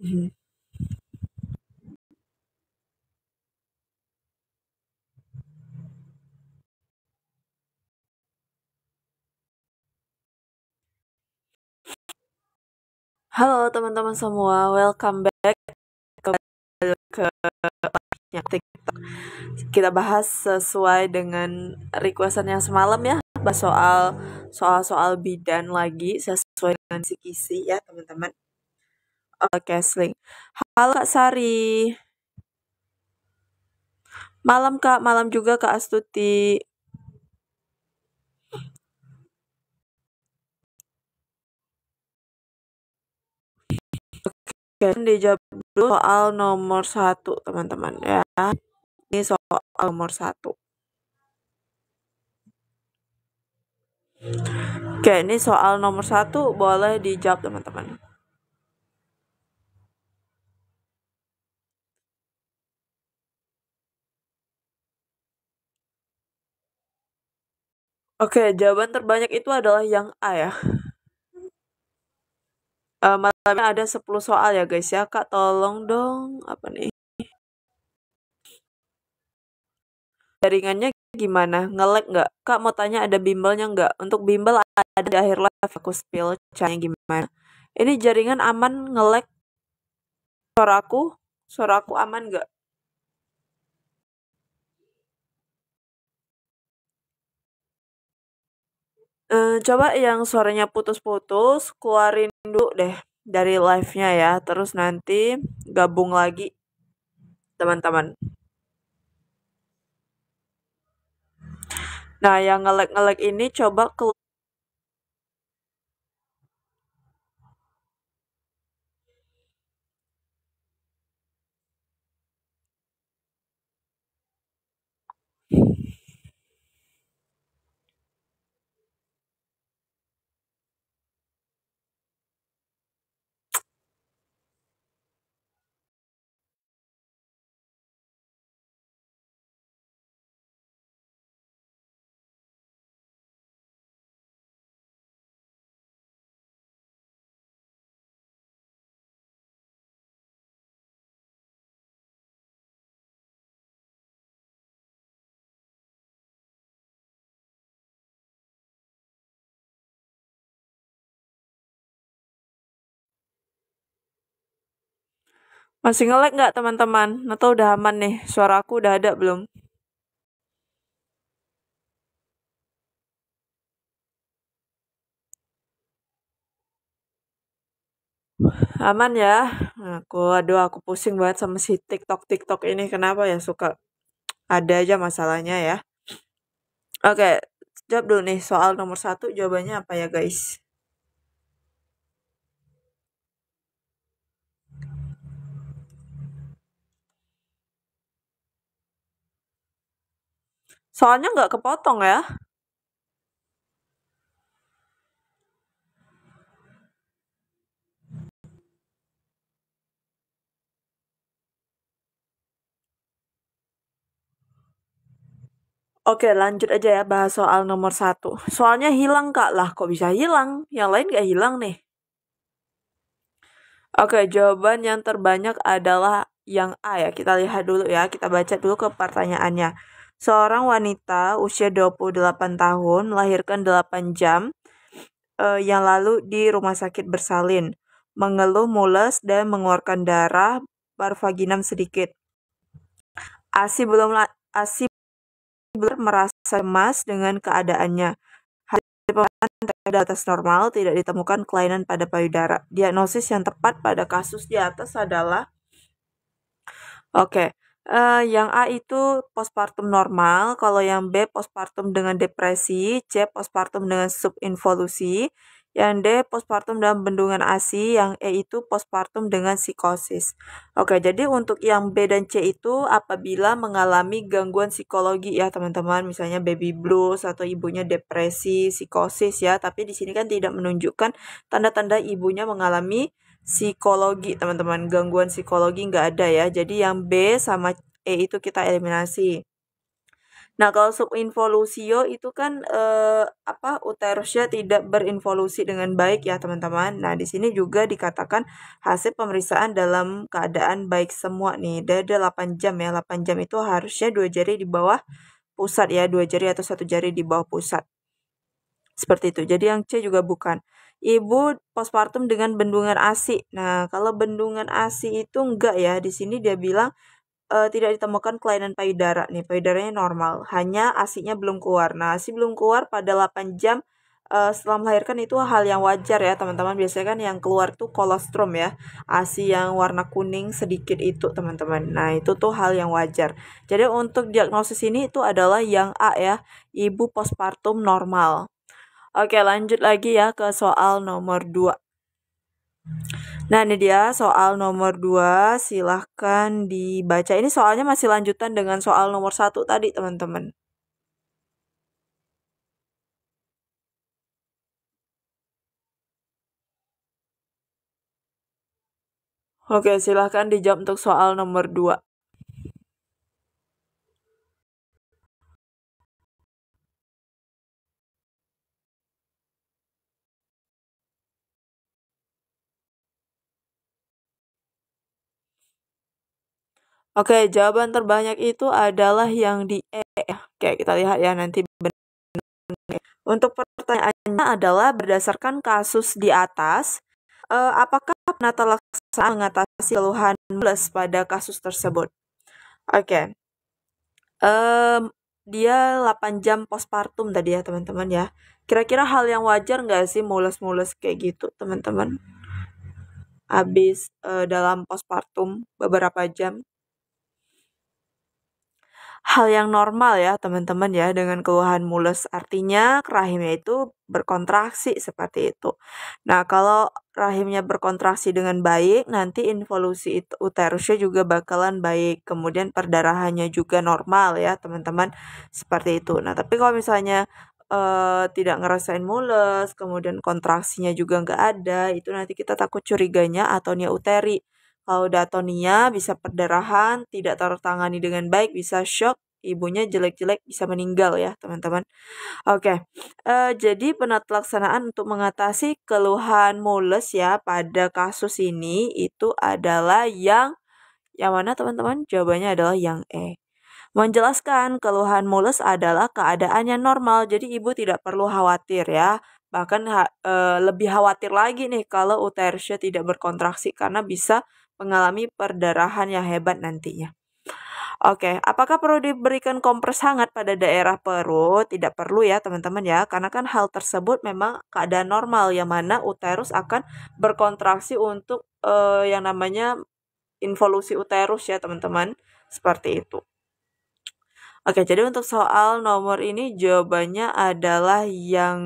Mhm. Halo teman-teman semua, welcome back kembali ke Layaknya TikTok. Kita bahas sesuai dengan requestan yang semalam ya, bahas soal bidan lagi sesuai dengan kisi-kisi ya teman-teman. Oke, Sling. Halo Kak Sari. Malam Kak, malam juga Kak Astuti. Oke, dijawab dulu soal nomor satu teman-teman ya. Ini soal nomor satu. Oke, ini soal nomor satu boleh dijawab teman-teman. Oke, jawaban terbanyak itu adalah yang A ya. Malamnya ada 10 soal ya guys ya. Kak tolong dong, apa nih? Jaringannya gimana? Nge-lag nggak? Kak mau tanya ada bimbelnya nggak? Untuk bimbel ada di akhir live aku spill caranya gimana. Ini jaringan aman nge-lag suaraku? Suaraku aman nggak? Coba yang suaranya putus-putus, keluarin dulu deh dari live-nya ya. Terus nanti gabung lagi teman-teman. Nah, yang nge-lag ini coba masih nge-lag nggak teman-teman? Atau udah aman nih? Suara aku udah ada belum? Aman ya? Aku pusing banget sama si TikTok ini. Kenapa ya suka ada aja masalahnya ya? Oke, jawab dulu nih soal nomor satu. Jawabannya apa ya guys? Soalnya nggak kepotong ya? Oke, lanjut aja ya bahas soal nomor satu. Soalnya hilang kak lah, kok bisa hilang? Yang lain nggak hilang nih. Oke, jawaban yang terbanyak adalah yang A ya. Kita lihat dulu ya, kita baca dulu ke pertanyaannya. Seorang wanita usia 28 tahun melahirkan 8 jam yang lalu di rumah sakit bersalin. Mengeluh mules dan mengeluarkan darah bervaginam sedikit. ASI belum merasa cemas dengan keadaannya. Hasil pemeriksaan di atas normal, tidak ditemukan kelainan pada payudara. Diagnosis yang tepat pada kasus di atas adalah oke, yang A itu postpartum normal, kalau yang B postpartum dengan depresi, C postpartum dengan subinvolusi, yang D postpartum dalam bendungan ASI, yang E itu postpartum dengan psikosis. Oke, jadi untuk yang B dan C itu apabila mengalami gangguan psikologi ya teman-teman, misalnya baby blues atau ibunya depresi, psikosis ya, tapi di sini kan tidak menunjukkan tanda-tanda ibunya mengalami psikologi teman-teman, gangguan psikologi nggak ada ya. Jadi yang B sama E itu kita eliminasi. Nah, kalau subinvolusio itu kan uterusnya tidak berinvolusi dengan baik ya, teman-teman. Nah, di sini juga dikatakan hasil pemeriksaan dalam keadaan baik semua nih. Dia ada 8 jam ya. 8 jam itu harusnya 2 jari di bawah pusat ya, 2 jari atau 1 jari di bawah pusat. Seperti itu. Jadi yang C juga bukan. Ibu postpartum dengan bendungan ASI. Nah, kalau bendungan ASI itu enggak ya. Di sini dia bilang tidak ditemukan kelainan payudara nih, payudaranya normal, hanya ASI-nya belum keluar. Nah, ASI belum keluar pada 8 jam setelah melahirkan itu hal yang wajar ya, teman-teman. Biasanya kan yang keluar tuh kolostrum ya, ASI yang warna kuning sedikit itu, teman-teman. Nah, itu tuh hal yang wajar. Jadi untuk diagnosis ini itu adalah yang A ya, ibu postpartum normal. Oke, lanjut lagi ya ke soal nomor 2. Nah, ini dia soal nomor 2. Silahkan dibaca. Ini soalnya masih lanjutan dengan soal nomor 1 tadi, teman-teman. Oke, silahkan dijawab untuk soal nomor 2. Oke, jawaban terbanyak itu adalah yang di E ya. Oke, kita lihat ya nanti. Untuk pertanyaannya adalah berdasarkan kasus di atas, apakah penata laksana mengatasi keluhan mules pada kasus tersebut? Oke. Em, dia 8 jam postpartum tadi ya, teman-teman ya. Kira-kira hal yang wajar nggak sih mules-mules kayak gitu, teman-teman? Habis dalam postpartum beberapa jam. Hal yang normal ya, teman-teman ya, dengan keluhan mules. Artinya rahimnya itu berkontraksi seperti itu. Nah, kalau rahimnya berkontraksi dengan baik, nanti involusi uterusnya juga bakalan baik. Kemudian perdarahannya juga normal ya, teman-teman. Seperti itu. Nah, tapi kalau misalnya tidak ngerasain mules, kemudian kontraksinya juga nggak ada, itu nanti kita takut curiganya atonia uteri. Kalau udah atonia, bisa perdarahan, tidak tertangani dengan baik, bisa shock, ibunya jelek-jelek, bisa meninggal ya, teman-teman. Oke, jadi penata laksanaan untuk mengatasi keluhan mules ya pada kasus ini itu adalah yang mana teman-teman? Jawabannya adalah yang E. Menjelaskan keluhan mules adalah keadaan yang normal, jadi ibu tidak perlu khawatir ya. Bahkan lebih khawatir lagi nih kalau uterusnya tidak berkontraksi karena bisa mengalami perdarahan yang hebat nantinya. Oke, apakah perlu diberikan kompres hangat pada daerah perut? Tidak perlu ya teman-teman ya, karena kan hal tersebut memang keadaan normal yang mana uterus akan berkontraksi untuk yang namanya involusi uterus ya teman-teman. Seperti itu. Oke, jadi untuk soal nomor ini jawabannya adalah yang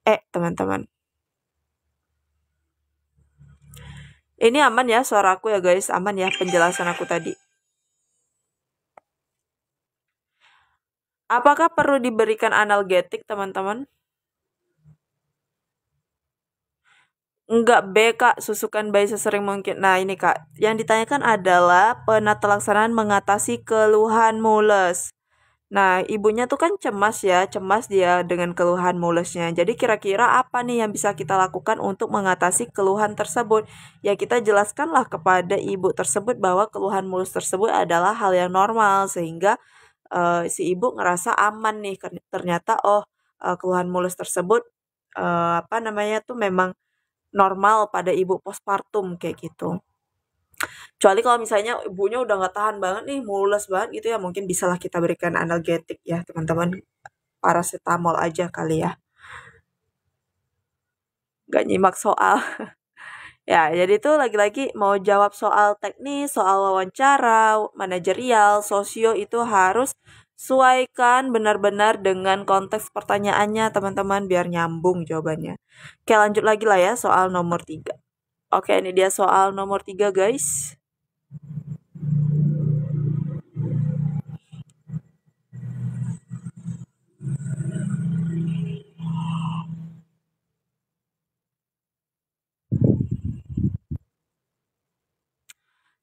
E, teman-teman. Ini aman ya suaraku ya guys, aman ya penjelasan aku tadi. Apakah perlu diberikan analgetik, teman-teman? Enggak, B Kak, susukan bayi sesering mungkin. Nah ini Kak, yang ditanyakan adalah penata laksanaan mengatasi keluhan mules. Nah, ibunya tuh kan cemas ya, cemas dia dengan keluhan mulesnya. Jadi kira-kira apa nih yang bisa kita lakukan untuk mengatasi keluhan tersebut? Ya kita jelaskanlah kepada ibu tersebut bahwa keluhan mulus tersebut adalah hal yang normal sehingga si ibu ngerasa aman nih. Ternyata keluhan mulus tersebut apa namanya tuh memang normal pada ibu postpartum kayak gitu. Kecuali kalau misalnya ibunya udah nggak tahan banget nih, mules banget gitu ya, mungkin bisalah kita berikan analgetik ya, teman-teman. Paracetamol aja kali ya. Nggak nyimak soal. Ya, jadi itu lagi-lagi mau jawab soal teknis, soal wawancara, manajerial, sosio itu harus sesuaikan benar-benar dengan konteks pertanyaannya, teman-teman, biar nyambung jawabannya. Oke, lanjut lagi lah ya soal nomor 3. Oke, ini dia soal nomor 3, guys.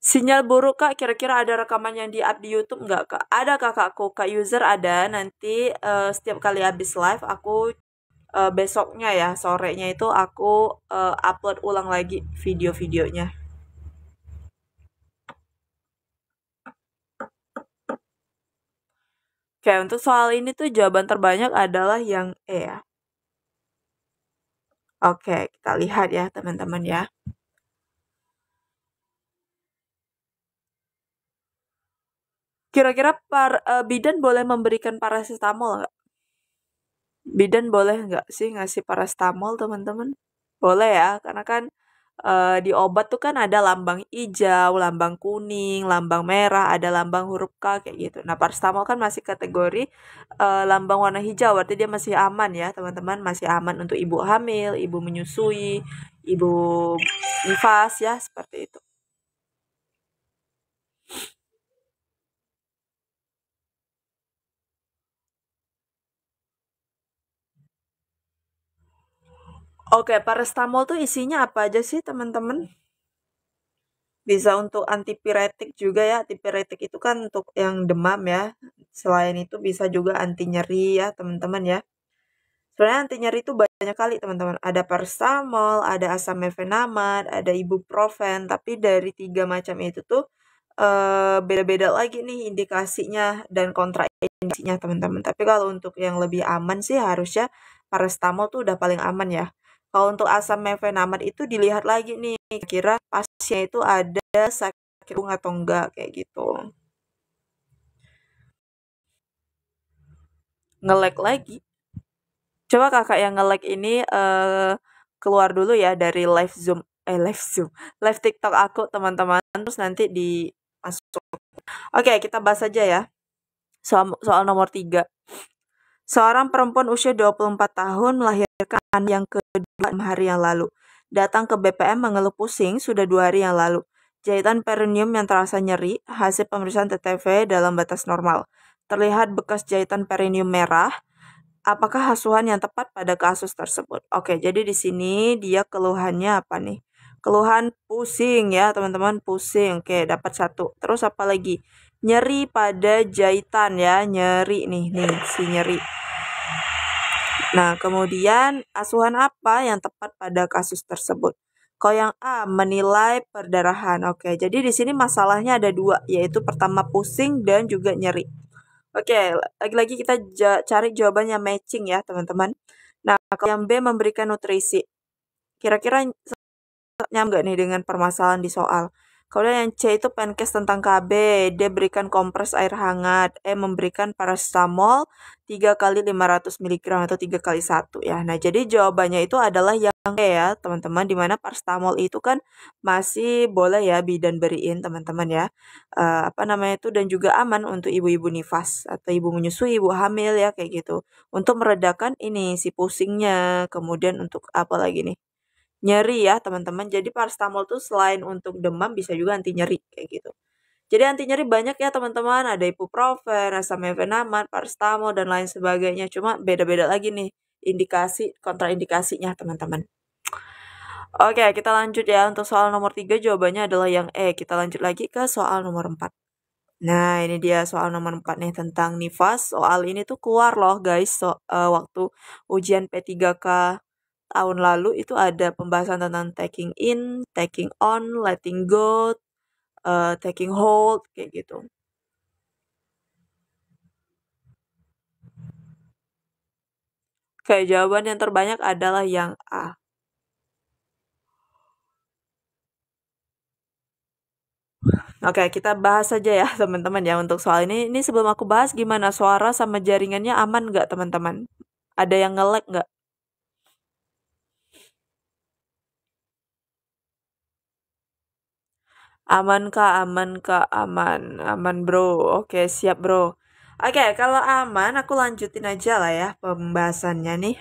Sinyal buruk Kak, kira-kira ada rekaman yang di-up di YouTube nggak Kak? Ada kakakku, Kak user ada. Nanti setiap kali habis live aku besoknya ya, sorenya itu aku upload ulang lagi video-videonya. Oke, untuk soal ini tuh jawaban terbanyak adalah yang E ya. Oke, kita lihat ya teman-teman ya. Kira-kira bidan boleh memberikan paracetamol nggak? Bidan boleh nggak sih ngasih paracetamol teman-teman? Boleh ya, karena kan di obat tuh kan ada lambang hijau, lambang kuning, lambang merah, ada lambang huruf K kayak gitu. Nah, paracetamol kan masih kategori lambang warna hijau, berarti dia masih aman ya, teman-teman, masih aman untuk ibu hamil, ibu menyusui, ibu nifas ya, seperti itu. Oke, paracetamol tuh isinya apa aja sih, teman-teman? Bisa untuk antipiretik juga ya. Antipiretik itu kan untuk yang demam ya. Selain itu bisa juga anti nyeri ya, teman-teman ya. Sebenarnya anti nyeri itu banyak kali, teman-teman. Ada paracetamol, ada asam mefenamate, ada ibuprofen. Tapi dari tiga macam itu tuh beda-beda lagi nih indikasinya dan kontraindikasinya, teman-teman. Tapi kalau untuk yang lebih aman sih harusnya paracetamol tuh udah paling aman ya. Kalau untuk asam mefenamate itu dilihat lagi nih, kira pasien itu ada sakit jantung atau enggak kayak gitu. Nge-lag lagi. Coba kakak yang nge-lag ini keluar dulu ya dari live Zoom, live TikTok aku teman-teman. Terus nanti masuk. Oke, kita bahas aja ya. Soal nomor 3. Seorang perempuan usia 24 tahun melahirkan anak yang kedua 6 hari yang lalu. Datang ke BPM mengeluh pusing sudah 2 hari yang lalu. Jahitan perineum yang terasa nyeri, hasil pemeriksaan TTV dalam batas normal. Terlihat bekas jahitan perineum merah. Apakah asuhan yang tepat pada kasus tersebut? Oke, jadi di sini dia keluhannya apa nih? Keluhan pusing ya, teman-teman, pusing. Oke, dapat 1. Terus apa lagi? Nyeri pada jahitan ya, nyeri nih si nyeri. Nah, kemudian asuhan apa yang tepat pada kasus tersebut? Kalau yang A, menilai perdarahan. Oke, jadi di sini masalahnya ada 2, yaitu pertama pusing dan juga nyeri. Oke, lagi-lagi kita cari jawabannya matching ya, teman-teman. Nah, kalau yang B memberikan nutrisi. Kira-kira nyam nggak nih dengan permasalahan di soal? Kemudian yang C itu penkes tentang KB, D berikan kompres air hangat, E memberikan paracetamol 3 kali 500 mg atau 3 kali 1 ya. Nah, jadi jawabannya itu adalah yang E ya, teman-teman, dimana paracetamol itu kan masih boleh ya bidan beriin, teman-teman ya. Apa namanya itu, dan juga aman untuk ibu-ibu nifas atau ibu menyusui, ibu hamil ya kayak gitu. Untuk meredakan ini si pusingnya, kemudian untuk apa lagi nih? Nyeri ya teman-teman. Jadi paracetamol tuh selain untuk demam bisa juga anti nyeri kayak gitu. Jadi anti nyeri banyak ya teman-teman. Ada ibuprofen, asam mefenamate, paracetamol dan lain sebagainya. Cuma beda-beda lagi nih indikasi kontraindikasinya teman-teman. Oke, kita lanjut ya. Untuk soal nomor 3 jawabannya adalah yang E. Kita lanjut lagi ke soal nomor 4. Nah, ini dia soal nomor 4 nih tentang nifas. Soal ini tuh keluar loh guys, waktu ujian P3K tahun lalu itu ada pembahasan tentang taking in, taking on, letting go, taking hold, kayak gitu. Oke, jawaban yang terbanyak adalah yang A. Oke, kita bahas saja ya teman-teman ya untuk soal ini. Ini sebelum aku bahas gimana suara sama jaringannya aman nggak teman-teman? Ada yang nge-lag nggak? Aman kak, aman kak, aman, aman bro. Oke, siap bro. Oke, kalau aman aku lanjutin aja lah ya pembahasannya nih.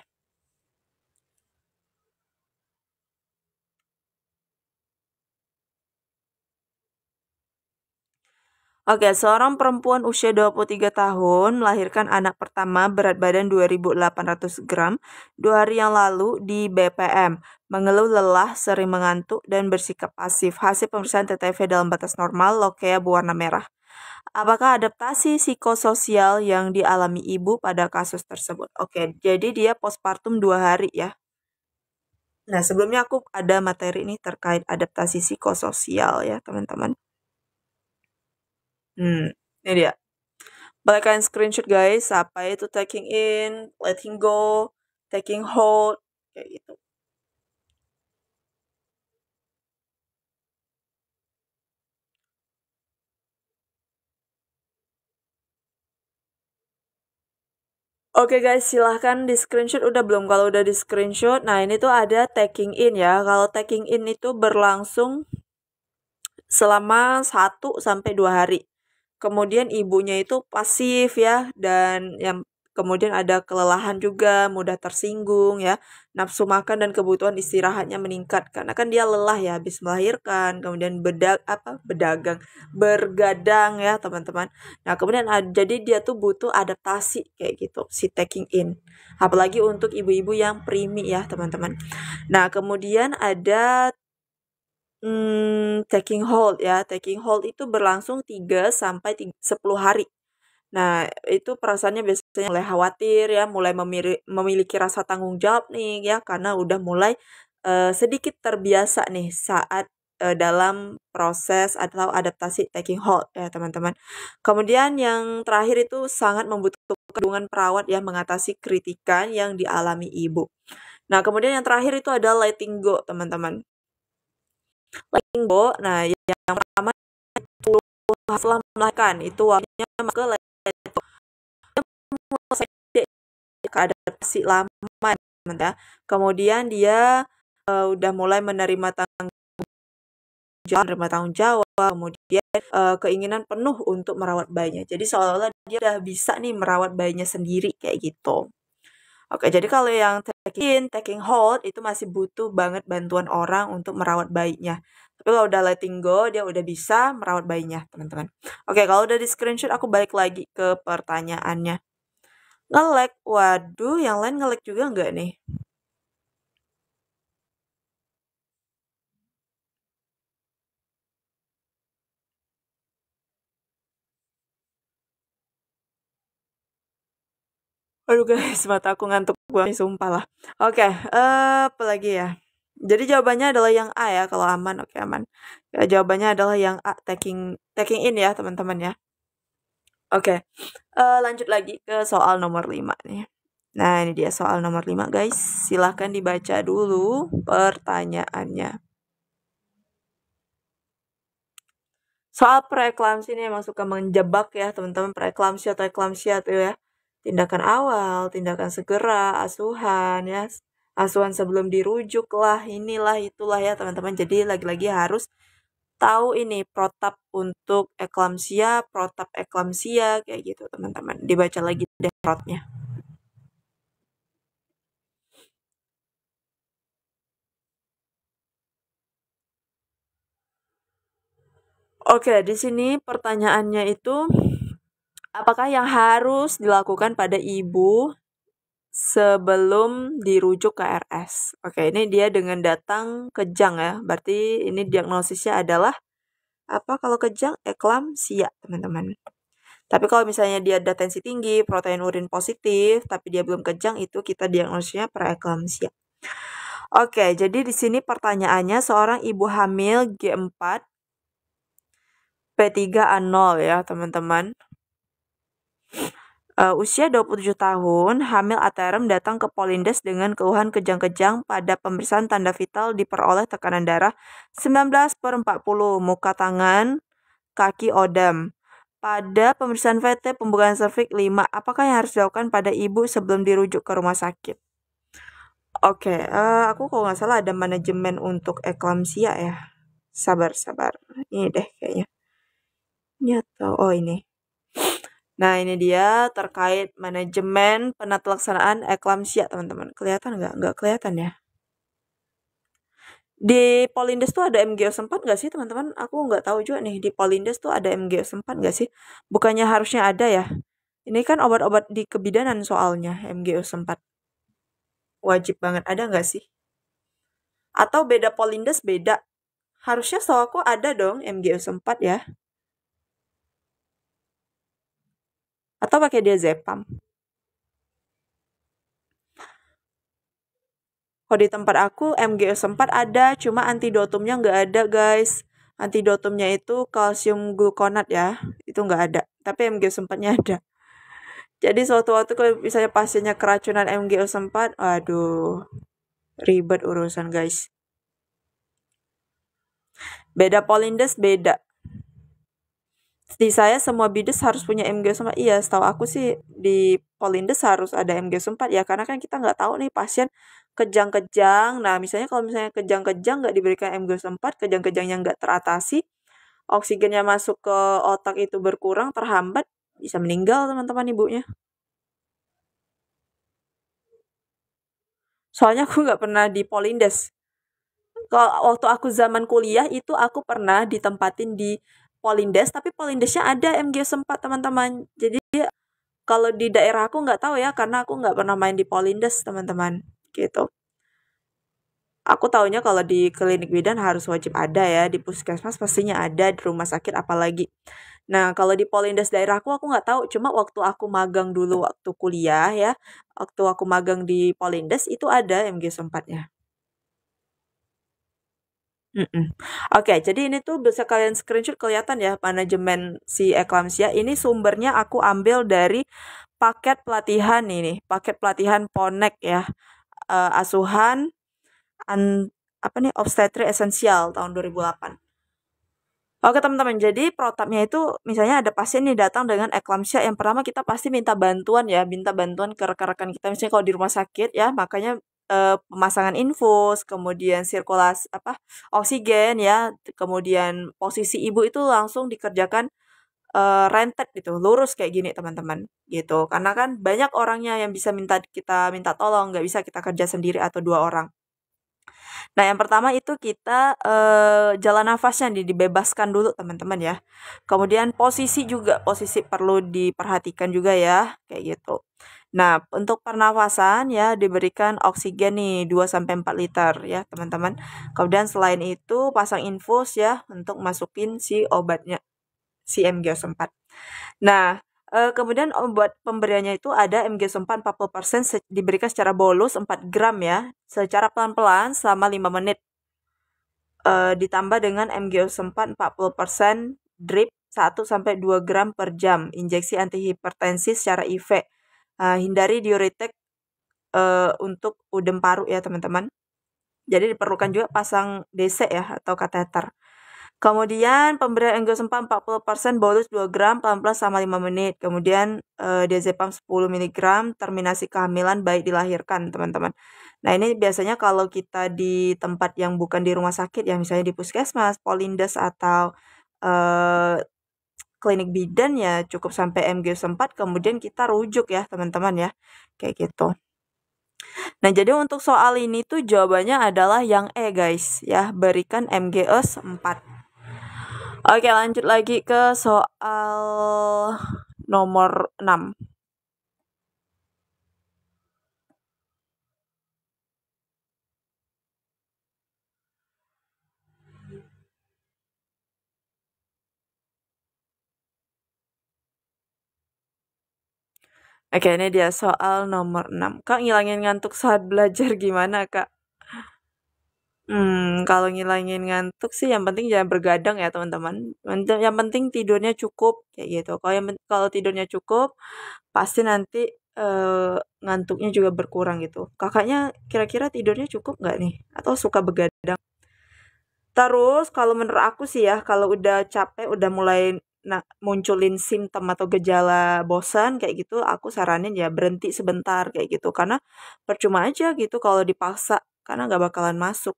Oke, seorang perempuan usia 23 tahun melahirkan anak pertama berat badan 2.800 gram 2 hari yang lalu di BPM. Mengeluh lelah, sering mengantuk, dan bersikap pasif. Hasil pemeriksaan TTV dalam batas normal, lokea berwarna merah. Apakah adaptasi psikososial yang dialami ibu pada kasus tersebut? Oke, jadi dia postpartum 2 hari ya. Nah, sebelumnya aku ada materi ini terkait adaptasi psikososial ya, teman-teman. Ini dia. Boleh kalian screenshot guys, apa itu taking in, letting go, taking hold, kayak gitu. Oke guys, silahkan di screenshot udah belum? Kalau udah di screenshot, nah ini tuh ada taking in ya. Kalau taking in itu berlangsung selama 1 sampai 2 hari. Kemudian ibunya itu pasif ya, dan yang kemudian ada kelelahan juga, mudah tersinggung ya, nafsu makan dan kebutuhan istirahatnya meningkat karena kan dia lelah ya habis melahirkan, kemudian bergadang ya teman-teman. Nah kemudian jadi dia tuh butuh adaptasi kayak gitu si taking in, apalagi untuk ibu-ibu yang preemie ya teman-teman. Nah kemudian ada taking hold ya. Taking hold itu berlangsung 3 sampai 10 hari. Nah, itu perasaannya biasanya mulai khawatir ya, mulai memiliki rasa tanggung jawab nih ya, karena udah mulai sedikit terbiasa nih saat dalam proses atau adaptasi taking hold ya teman-teman. Kemudian yang terakhir itu sangat membutuhkan dukungan perawat yang mengatasi kritikan yang dialami ibu. Nah, kemudian yang terakhir itu ada letting go teman-teman. Letting go, nah yang pertama setelah melahirkan itu waktunya ke adaptasi lama ya. Kemudian dia udah mulai menerima tanggung jawab, kemudian keinginan penuh untuk merawat bayinya. Jadi seolah-olah dia udah bisa nih merawat bayinya sendiri kayak gitu. Oke, jadi kalau yang taking hold itu masih butuh banget bantuan orang untuk merawat bayinya. Tapi kalau udah letting go, dia udah bisa merawat bayinya, teman-teman. Oke, kalau udah di screenshot, aku balik lagi ke pertanyaannya. Nge-lag, waduh, yang lain nge-lag juga nggak nih? Aduh guys, mata aku ngantuk banget, sumpah lah. Oke, apa lagi ya? Jadi jawabannya adalah yang A ya, kalau aman, oke aman. Ya, jawabannya adalah yang A, taking in ya teman-teman ya. Oke, lanjut lagi ke soal nomor 5 nih. Nah, ini dia soal nomor 5 guys. Silahkan dibaca dulu pertanyaannya. Soal preeklamsi ini emang suka menjebak ya teman-teman, preeklamsi atau eklamsia tuh ya. Tindakan awal, tindakan segera, asuhan ya. Asuhan sebelum dirujuk lah, inilah itulah ya teman-teman. Jadi lagi-lagi harus tahu ini protap untuk eklamsia, protap eklamsia kayak gitu teman-teman. Dibaca lagi deh protnya. Oke, di sini pertanyaannya itu apakah yang harus dilakukan pada ibu sebelum dirujuk ke RS? Oke, ini dia dengan datang kejang ya. Berarti ini diagnosisnya adalah apa kalau kejang? Eklamsia, teman-teman. Tapi kalau misalnya dia ada tensi tinggi, protein urin positif, tapi dia belum kejang, itu kita diagnosisnya preeklamsia. Oke, jadi di sini pertanyaannya seorang ibu hamil G4 P3A0 ya, teman-teman. Usia 27 tahun, hamil aterem datang ke Polindes dengan keluhan kejang-kejang pada pemeriksaan tanda vital diperoleh tekanan darah 19/40, muka tangan, kaki odem. Pada pemeriksaan VT pembukaan serviks 5, apakah yang harus dilakukan pada ibu sebelum dirujuk ke rumah sakit? Oke, aku kalau nggak salah ada manajemen untuk eklamsia ya. Sabar. Ini deh kayaknya. Ini atau, oh ini. Nah, ini dia terkait manajemen penata laksanaan eklamsia, teman-teman. Kelihatan nggak? Nggak kelihatan ya? Di Polindes tuh ada MgO4 nggak sih teman-teman? Aku nggak tahu juga nih di Polindes tuh ada MgO4 nggak sih? Bukannya harusnya ada ya? Ini kan obat-obat di kebidanan soalnya MgO4. Wajib banget ada nggak sih? Atau beda Polindes beda? Harusnya setahu aku ada dong MgO4 ya. Atau pakai diazepam. Kalau di tempat aku MgO4 ada, cuma antidotumnya nggak ada guys. Antidotumnya itu kalsium glukonat ya, itu nggak ada. Tapi MgO4-nya ada. Jadi suatu waktu kalau misalnya pasiennya keracunan MgO4, aduh, ribet urusan guys. Beda Polindes beda. Di saya semua bides harus punya MgO4. Iya, setahu aku sih di Polindes harus ada MgO4 ya, karena kan kita nggak tahu nih pasien kejang-kejang. Nah, misalnya kalau misalnya kejang-kejang nggak diberikan MgO4, kejang-kejangnya nggak teratasi, oksigennya masuk ke otak itu berkurang, terhambat, bisa meninggal teman-teman ibunya. Soalnya aku nggak pernah di Polindes. Kalau waktu aku zaman kuliah itu aku pernah ditempatin di Polindes, tapi Polindesnya ada MgO4 teman-teman. Jadi kalau di daerah aku nggak tahu ya, karena aku nggak pernah main di Polindes teman-teman. Gitu. Aku taunya kalau di klinik bidan harus wajib ada ya, di puskesmas pastinya ada, di rumah sakit apalagi. Nah, kalau di Polindes daerahku aku nggak tahu, cuma waktu aku magang dulu waktu kuliah ya, waktu aku magang di Polindes itu ada MgO4-nya. Mhm. Oke, jadi ini tuh bisa kalian screenshot kelihatan ya manajemen si eklamsia. Ini sumbernya aku ambil dari paket pelatihan ini, paket pelatihan Ponek ya. Asuhan an apa nih obstetri esensial tahun 2008. Oke teman-teman, jadi protapnya itu misalnya ada pasien nih datang dengan eklamsia, yang pertama kita pasti minta bantuan ya, minta bantuan ke rekan-rekan kita misalnya kalau di rumah sakit ya, makanya pemasangan infus, kemudian sirkulasi apa oksigen ya, kemudian posisi ibu itu langsung dikerjakan rentet gitu, lurus kayak gini teman-teman gitu. Karena kan banyak orangnya yang bisa kita minta tolong, nggak bisa kita kerja sendiri atau dua orang. Nah, yang pertama itu kita jalan nafasnya dibebaskan dulu teman-teman ya. Kemudian posisi juga, posisi perlu diperhatikan juga ya, kayak gitu. Nah, untuk pernafasan ya diberikan oksigen nih 2 sampai 4 liter ya, teman-teman. Kemudian selain itu pasang infus ya untuk masukin si obatnya, si MgO4. Nah, kemudian obat pemberiannya itu ada MgO4 40% diberikan secara bolus 4 gram ya, secara pelan-pelan selama 5 menit. Ditambah dengan MgO4 40% drip 1-2 gram per jam, injeksi antihipertensi secara IV. Hindari diuretik untuk udem paru ya teman-teman. Jadi diperlukan juga pasang DC ya atau kateter. Kemudian pemberian MgO4 40% bolus 2 gram pelan-pelan selama 5 menit. Kemudian diazepam 10 mg terminasi kehamilan baik dilahirkan, teman-teman. Nah, ini biasanya kalau kita di tempat yang bukan di rumah sakit ya, misalnya di puskesmas, Polindes atau eh, klinik bidan ya cukup sampai MgO4 kemudian kita rujuk ya, teman-teman ya. Kayak gitu. Nah, jadi untuk soal ini tuh jawabannya adalah yang E guys ya, berikan MgO4. Oke, lanjut lagi ke soal nomor 6. Oke, ini dia soal nomor 6. Kak, ngilangin ngantuk saat belajar gimana, Kak? Kalau ngilangin ngantuk sih yang penting jangan bergadang ya, teman-teman. Yang penting tidurnya cukup kayak gitu. Kalau tidurnya cukup, pasti nanti ngantuknya juga berkurang gitu. Kakaknya kira-kira tidurnya cukup nggak nih? Atau suka begadang? Terus kalau menurut aku sih ya, kalau udah capek, udah mulai munculin simptom atau gejala bosan kayak gitu, aku saranin ya berhenti sebentar kayak gitu. Karena percuma aja gitu kalau dipaksa, karena nggak bakalan masuk.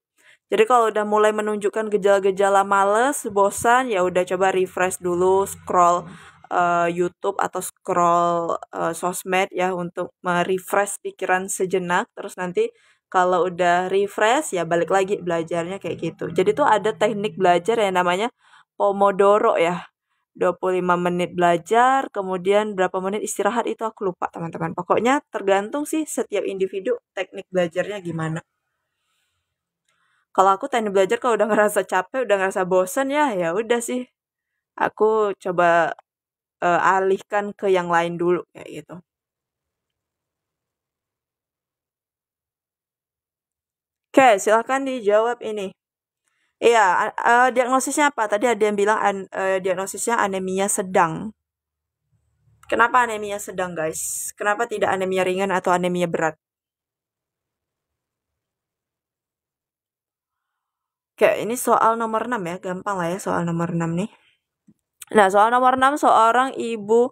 Jadi kalau udah mulai menunjukkan gejala-gejala males, bosan, ya udah coba refresh dulu, scroll YouTube atau scroll sosmed ya untuk merefresh pikiran sejenak. Terus nanti Kalau udah refresh ya balik lagi belajarnya kayak gitu. Jadi tuh ada teknik belajar yang namanya Pomodoro ya. 25 menit belajar, kemudian berapa menit istirahat itu aku lupa teman-teman. Pokoknya tergantung sih setiap individu teknik belajarnya gimana. Kalau aku teknik belajar kalau udah ngerasa capek, udah ngerasa bosen ya, ya udah sih. Aku coba alihkan ke yang lain dulu kayak gitu. Oke, silakan dijawab ini. Iya, diagnosisnya apa? Tadi ada yang bilang diagnosisnya anemia sedang. Kenapa anemia sedang, guys? Kenapa tidak anemia ringan atau anemia berat? Oke, ini soal nomor 6 ya. Gampang lah ya soal nomor 6 nih. Nah, soal nomor 6 seorang ibu.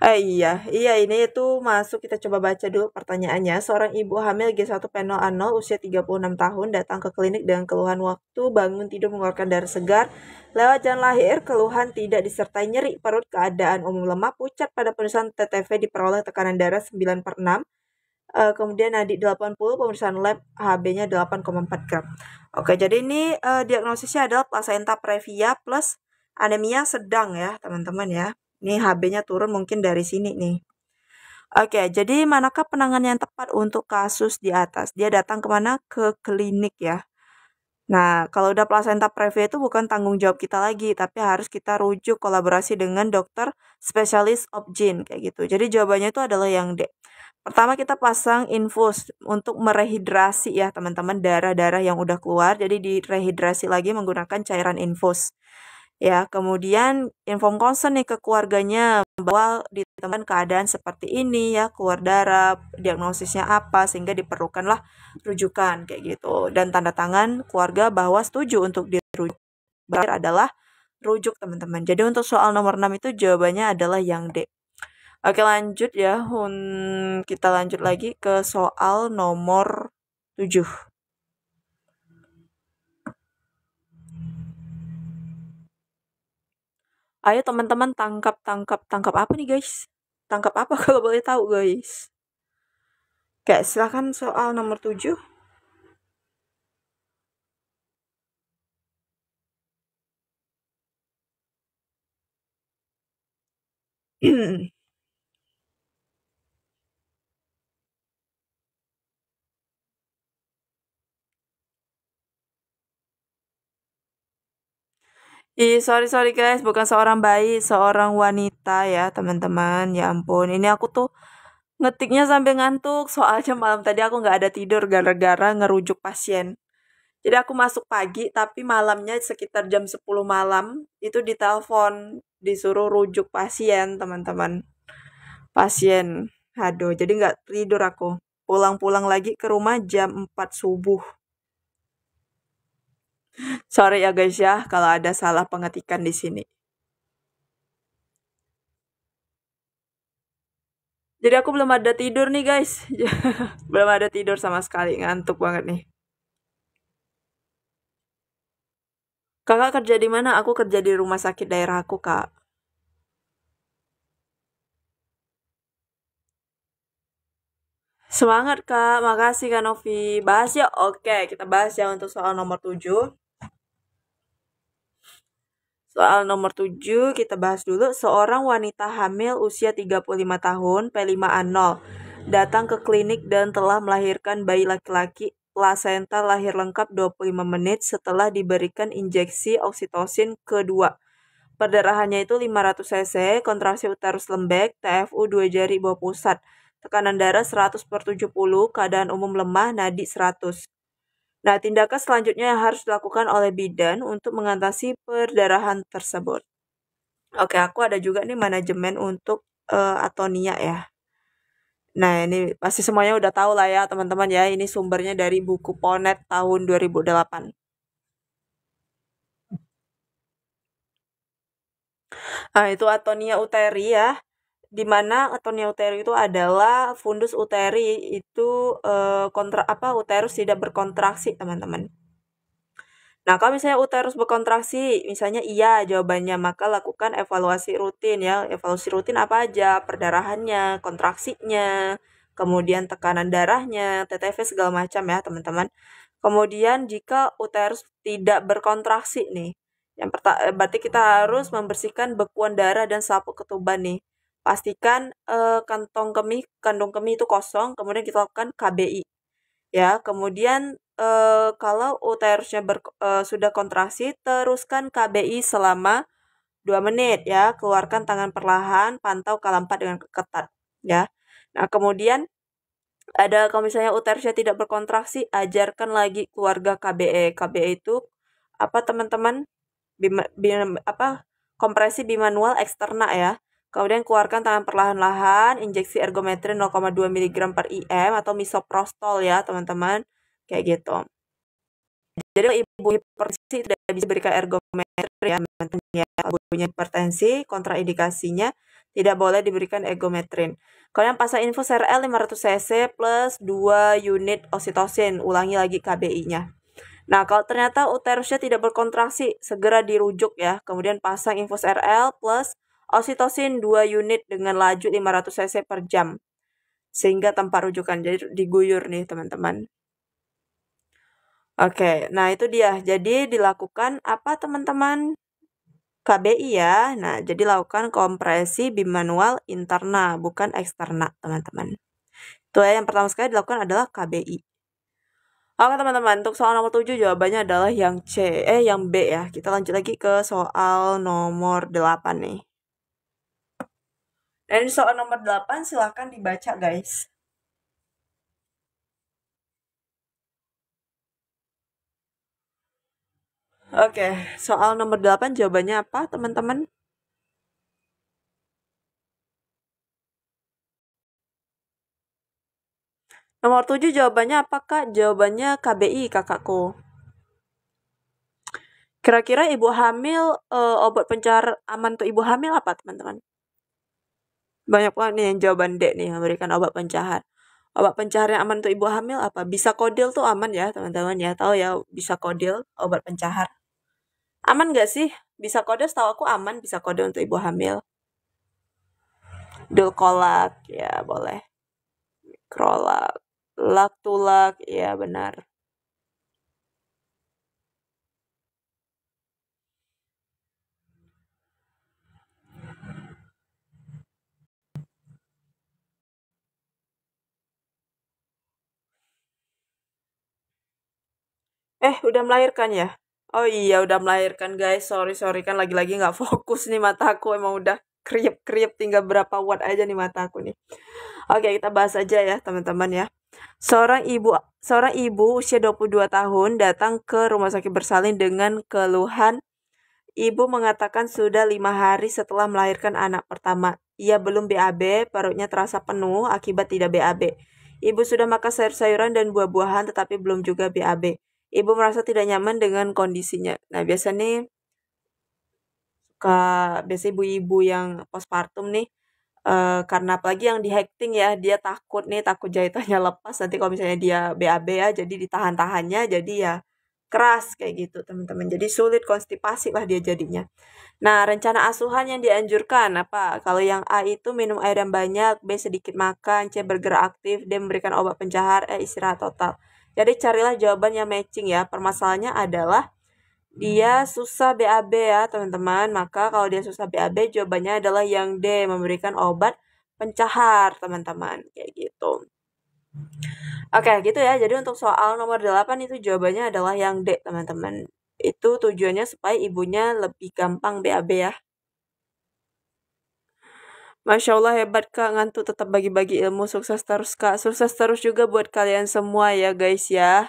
Iya ini itu masuk kita coba baca dulu pertanyaannya. Seorang ibu hamil G1P0A0 usia 36 tahun datang ke klinik dengan keluhan waktu bangun tidur mengeluarkan darah segar. Lewat jalan lahir, keluhan tidak disertai nyeri perut, keadaan umum lemah, pucat pada penulisan TTV diperoleh tekanan darah 9/6. Kemudian nadi 80, pemeriksaan lab HB-nya 8,4 gram. Oke, jadi ini diagnosisnya adalah placenta previa plus anemia sedang ya, teman-teman ya. Ini HB-nya turun mungkin dari sini nih. Oke, jadi manakah penanganan yang tepat untuk kasus di atas? Dia datang kemana? Ke klinik ya. Nah, kalau udah placenta previa itu bukan tanggung jawab kita lagi, tapi harus kita rujuk kolaborasi dengan dokter spesialis obgyn kayak gitu. Jadi jawabannya itu adalah yang D. Pertama kita pasang infus untuk merehidrasi ya teman-teman darah-darah yang udah keluar. Jadi direhidrasi lagi menggunakan cairan infus. Ya, kemudian inform concern nih ke keluarganya bahwa ditemukan keadaan seperti ini ya, keluar darah, diagnosisnya apa sehingga diperlukanlah rujukan kayak gitu. Dan tanda tangan keluarga bahwa setuju untuk dirujuk. Berakhir adalah rujuk teman-teman. Jadi untuk soal nomor 6 itu jawabannya adalah yang D. Oke lanjut ya, kita lanjut lagi ke soal nomor 7. Ayo teman-teman tangkap apa nih guys? Tangkap apa kalau boleh tahu guys? Oke, silahkan soal nomor 7. Sorry guys, bukan seorang bayi, seorang wanita ya teman-teman. Ya ampun, ini aku tuh ngetiknya sambil ngantuk. Soalnya malam tadi aku nggak ada tidur gara-gara ngerujuk pasien. Jadi aku masuk pagi, tapi malamnya sekitar jam 10 malam itu ditelepon, disuruh rujuk pasien teman-teman. Pasien, aduh, jadi nggak tidur aku. Pulang-pulang lagi ke rumah jam 4 subuh. Sorry ya guys ya, kalau ada salah pengetikan di sini. Jadi aku belum ada tidur nih guys. Belum ada tidur sama sekali, ngantuk banget nih. Kakak kerja di mana? Aku kerja di rumah sakit daerah aku, Kak. Semangat, Kak. Makasih, Kak Novi. Bahas ya? Oke, kita bahas ya untuk soal nomor 7. Soal nomor 7 kita bahas dulu. Seorang wanita hamil usia 35 tahun, P5A0, datang ke klinik dan telah melahirkan bayi laki-laki. Plasenta lahir lengkap 25 menit setelah diberikan injeksi oksitosin kedua. Perdarahannya itu 500 cc, kontraksi uterus lembek, TFU 2 jari bawah pusat. Tekanan darah 100/70, keadaan umum lemah, nadi 100. Nah, tindakan selanjutnya yang harus dilakukan oleh bidan untuk mengatasi perdarahan tersebut. Oke, aku ada juga nih manajemen untuk atonia ya. Nah, ini pasti semuanya udah tahu lah ya teman-teman ya. Ini sumbernya dari buku Ponet tahun 2008. Nah, itu atonia uteri ya. Di mana atonia uteri itu adalah fundus uteri itu uterus tidak berkontraksi, teman-teman. Nah, kalau misalnya uterus berkontraksi, misalnya iya jawabannya, maka lakukan evaluasi rutin ya. Evaluasi rutin apa aja? Perdarahannya, kontraksinya, kemudian tekanan darahnya, TTV segala macam ya teman-teman. Kemudian jika uterus tidak berkontraksi nih, berarti kita harus membersihkan bekuan darah dan selaput ketuban nih. Pastikan kandung kemih itu kosong, kemudian kita lakukan KBI ya. Kemudian kalau uterusnya sudah kontraksi, teruskan KBI selama 2 menit ya. Keluarkan tangan perlahan, pantau K4 dengan ketat ya. Nah, kemudian kalau misalnya uterusnya tidak berkontraksi, ajarkan lagi keluarga KBE. KBE itu apa teman-teman? Kompresi bimanual eksterna ya. Kemudian keluarkan tangan perlahan-lahan, injeksi ergometrin 0,2 mg per IM atau misoprostol ya teman-teman. Kayak gitu. Jadi kalau ibu hipertensi tidak bisa berikan ergometrin ya, ibunya hipertensi, kontraindikasinya tidak boleh diberikan ergometrin. Kalian pasang infus RL 500 cc plus 2 unit oksitosin, ulangi lagi KBI-nya. Nah, kalau ternyata uterusnya tidak berkontraksi, segera dirujuk ya. Kemudian pasang infus RL plus oksitosin 2 unit dengan laju 500 cc per jam. Sehingga tempat rujukan, jadi diguyur nih teman-teman. Oke, nah itu dia. Jadi dilakukan apa teman-teman? KBI ya. Nah, jadi lakukan kompresi bimanual interna, bukan eksterna, teman-teman. Itu ya, yang pertama sekali dilakukan adalah KBI. Oke, teman-teman, untuk soal nomor 7 jawabannya adalah yang yang B ya. Kita lanjut lagi ke soal nomor 8 nih. Dan soal nomor 8 silahkan dibaca, guys. Oke, soal nomor 8 jawabannya apa, teman-teman? Nomor 7 jawabannya apa, Kak? Jawabannya KBI, kakakku. Kira-kira ibu hamil, obat pencar aman untuk ibu hamil apa, teman-teman? Banyak banget nih yang jawaban D nih, memberikan obat pencahar. Obat pencahar yang aman untuk ibu hamil apa? Bisa kodil tuh aman ya, teman-teman ya. Tahu ya, bisa kodil, obat pencahar. Aman nggak sih? Bisa kodil, setahu aku aman, bisa kodil untuk ibu hamil. Dulkolak, ya boleh. Krolak, laktulak, ya benar. Udah melahirkan ya? Oh iya, udah melahirkan guys. Sorry kan lagi-lagi nggak fokus nih mataku. Emang udah kriep-kriep, tinggal berapa watt aja nih mataku nih. Oke, kita bahas aja ya teman-teman ya. Seorang ibu usia 22 tahun datang ke rumah sakit bersalin dengan keluhan. Ibu mengatakan sudah 5 hari setelah melahirkan anak pertama. Ia belum BAB, perutnya terasa penuh akibat tidak BAB. Ibu sudah makan sayur-sayuran dan buah-buahan tetapi belum juga BAB. Ibu merasa tidak nyaman dengan kondisinya. Nah, biasanya ibu-ibu yang postpartum nih, karena apalagi yang di hecting ya, dia takut jahitannya lepas, nanti kalau misalnya dia BAB ya, jadi ditahan-tahannya, jadi ya keras kayak gitu teman-teman. Jadi sulit, konstipasi lah dia jadinya. Nah, rencana asuhan yang dianjurkan apa? Kalau yang A itu minum air yang banyak, B sedikit makan, C bergerak aktif, D memberikan obat pencahar, E istirahat total. Jadi carilah jawaban yang matching ya. Permasalahannya adalah dia susah BAB ya teman-teman. Maka kalau dia susah BAB, jawabannya adalah yang D, memberikan obat pencahar teman-teman. Kayak gitu. Oke, gitu ya. Jadi untuk soal nomor 8 itu jawabannya adalah yang D, teman-teman. Itu tujuannya supaya ibunya lebih gampang BAB ya. Masya Allah hebat Kak, ngantuk tetap bagi-bagi ilmu. Sukses terus Kak. Sukses terus juga buat kalian semua ya guys ya.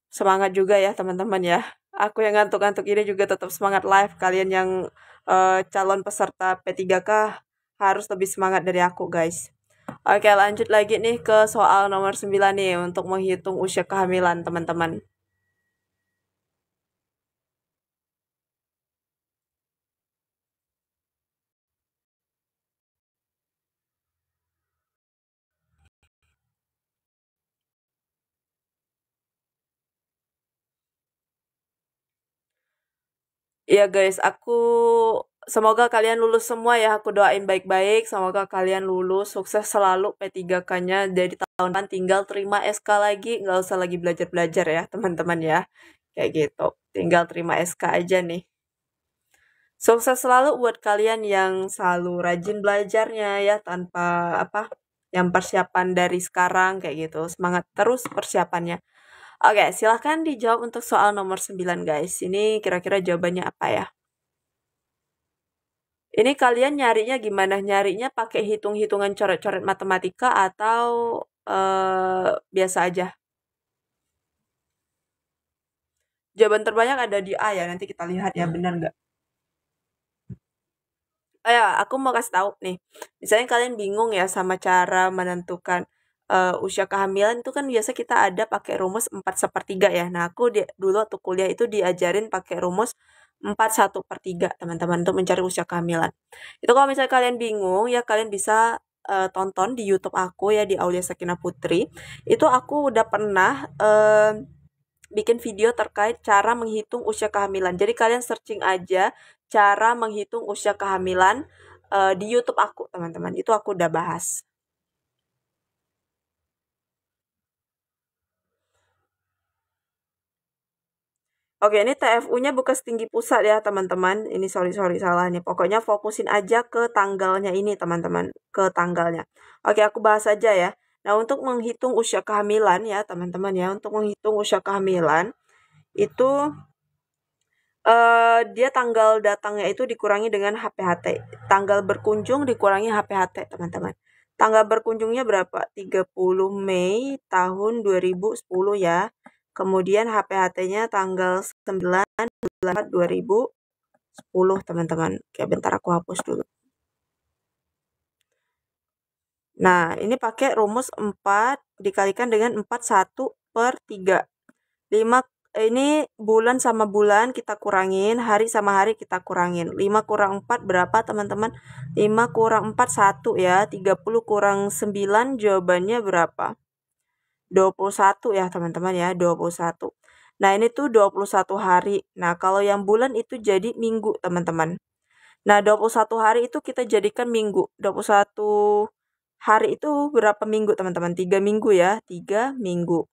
Semangat juga ya teman-teman ya. Aku yang ngantuk-ngantuk ini juga tetap semangat live. Kalian yang calon peserta P3K harus lebih semangat dari aku guys. Oke, lanjut lagi nih ke soal nomor 9 nih untuk menghitung usia kehamilan teman-teman. Iya guys, aku Semoga kalian lulus semua ya, aku doain baik-baik. Semoga kalian lulus, sukses selalu P3K-nya. Jadi tahun depan tinggal terima SK lagi, nggak usah lagi belajar-belajar ya teman-teman ya. Kayak gitu, tinggal terima SK aja nih. Sukses selalu buat kalian yang selalu rajin belajarnya ya, tanpa apa, yang persiapan dari sekarang kayak gitu. Semangat terus persiapannya. Oke, silahkan dijawab untuk soal nomor 9 guys. Ini kira-kira jawabannya apa ya? Ini kalian nyarinya gimana? Nyarinya pakai hitung-hitungan coret-coret matematika atau biasa aja? Jawaban terbanyak ada di A ya. Nanti kita lihat ya, benar nggak? Ya, aku mau kasih tahu nih. Misalnya kalian bingung ya sama cara menentukan usia kehamilan itu kan biasa kita ada pakai rumus 4/3 ya. Nah, aku dulu waktu kuliah itu diajarin pakai rumus 4/1/3 teman-teman untuk mencari usia kehamilan. Itu kalau misalnya kalian bingung ya kalian bisa tonton di YouTube aku ya di Aulia Sakinah Putri. Itu aku udah pernah bikin video terkait cara menghitung usia kehamilan. Jadi kalian searching aja cara menghitung usia kehamilan di YouTube aku, teman-teman. Itu aku udah bahas. Oke, ini TFU-nya bukan setinggi pusat ya, teman-teman. Ini sorry salah nih. Pokoknya fokusin aja ke tanggalnya ini, teman-teman. Ke tanggalnya. Oke, aku bahas aja ya. Nah, untuk menghitung usia kehamilan ya, teman-teman ya. Untuk menghitung usia kehamilan, itu dia tanggal datangnya itu dikurangi dengan HPHT. Tanggal berkunjung dikurangi HPHT, teman-teman. Tanggal berkunjungnya berapa? 30 Mei tahun 2010 ya. Kemudian HPHT-nya tanggal 9 bulan 2010, teman-teman. Oke, bentar aku hapus dulu. Nah, ini pakai rumus 4 dikalikan dengan 41/3. 5 ini bulan sama bulan kita kurangin, hari sama hari kita kurangin. 5 kurang 4 berapa teman-teman? 5 kurang 4 1 ya. 30 kurang 9 jawabannya berapa? 21 ya teman-teman ya, 21. Nah, ini tuh 21 hari. Nah, kalau yang bulan itu jadi minggu, teman-teman. Nah, 21 hari itu kita jadikan minggu. 21 hari itu berapa minggu, teman-teman? 3 minggu ya, 3 minggu.